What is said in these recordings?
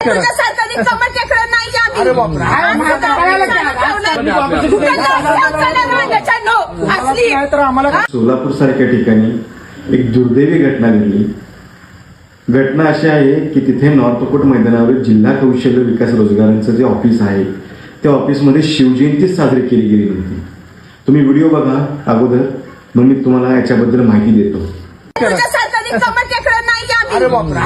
तुझ्यासारखं रिकामं टेकडं नाही आम्ही. अरे बापरे. तर आम्हाला सोलापूर सारख्या ठिकाणी एक दुर्दैवी घटना घडली. घटना अशी आहे की तिथे नॉर्थकोट मैदानावर जिल्हा कौशल्य विकास रोजगारांचं जे ऑफिस आहे त्या ऑफिसमध्ये शिवजयंती साजरी केली गेली नव्हती. तुम्ही व्हिडिओ बघा अगोदर, मग मी तुम्हाला याच्याबद्दल माहिती देतो. तुझ्यासारखं रिकामं टेकडं नाही आम्ही. अरे बापरे.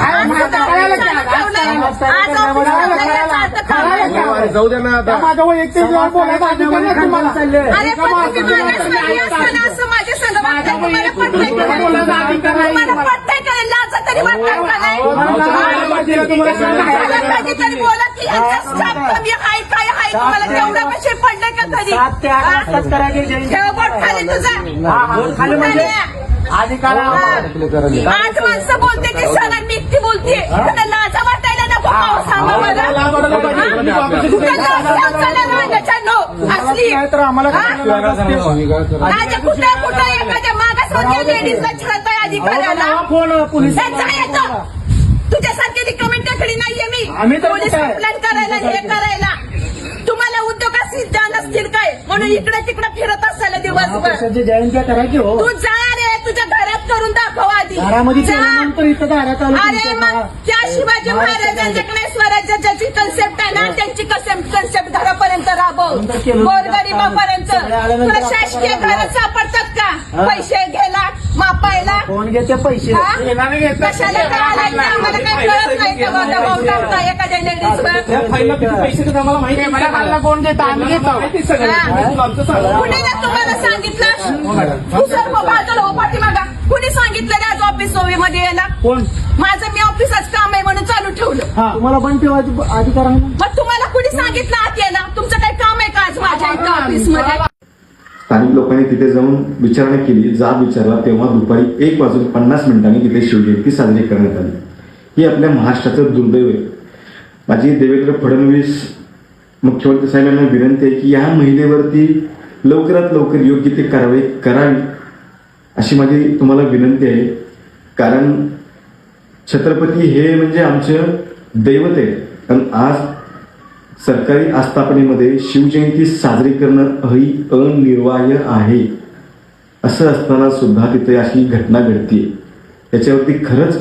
जाऊ दे ना आता. अरे पण तुम्ही मागासवर्गीय असताना असं माझ्या संग वागताय. तुम्हाला पटतंय का? तुम्हाला पटतंय का? लाजा तरी वाटतात का नाही? कधीतरी बोला की यांचा स्टाफ कमी आहे काय आहे, तुम्हाला तेवढा पैसे पडले का कधी? ठेव बोट खाली तुझा. आठ माणसं बोलते ते सगळ्यात व्यक्ती बोलते. त्यांना लाजा वाटायला नको पाव सांगा मला. असली राजा कुठं कुठं एखाद्या मागासवर्गीय लेडीजला छळताय अधिकाऱ्याला. तुझ्यासारखी रिकामी टेकडी नाहीये मी. पोलीस कंप्लेंट करायला हे करायला. तुम्हाला उद्योगात सिद्धा नसतील काय म्हणून इकडे तिकडे फिरत असायला दिवसभर. तू जा रे, तुझ्या घरात करून दाखव आधी. अरे मग त्या शिवाजी महाराजांच्याकडे स्वराज्याची कन्सेप्ट आहे ना, त्यांची कन्सेप्ट घरापर्यंत राबव. गोरगरिबापर्यंत तुला शासकीय घरात सापडतात का? पैसे घ्यायला मापायला कोण घेते पैसे? कशाला करायला आम्हाला काय कळत नाही का? दबाव टाकता एखाद्या लेडीजवर. पैसे आम्हाला माहिती आहे. कोण देतो? आम्ही घेतो. कुणी ना तुम्हाला सांगितलं? दुसरं बाजूला हो पाठीमागा. कुणी सांगितलं आज ऑफिस मध्ये यायला? कोण? माझं मी ऑफिसच काम आहे म्हणून चालू ठेवलं. तुम्हाला बंद ठेवायचं अधिकार आहे? मग तुम्हाला कुणी सांगितलं आत यायला? तुमचं काही काम आहे का आज माझ्या इथं ऑफिसमध्ये? स्थानिक लोकांनी तिथे जाऊन विचारणा केली. जाब विचारला तेव्हा दुपारी 1:50 तिथे शिवजयंती साजरी करण्यात आली. ही आपल्या महाराष्ट्राचं दुर्दैव आहे. माझी देवेंद्र फडणवीस मुख्यमंत्री साहेबांना विनंती आहे की या महिलेवरती लवकरात लवकर योग्य ती कारवाई करावी अशी माझी तुम्हाला विनंती आहे. कारण छत्रपती हे म्हणजे आमचं दैवत आहे. पण आज सरकारी आस्थापनेमध्ये शिवजयंती साजरी करणं ही अनिर्वाह्य आहे. असं असताना सुद्धा तिथे अशी घटना घडते. याच्यावरती खरंच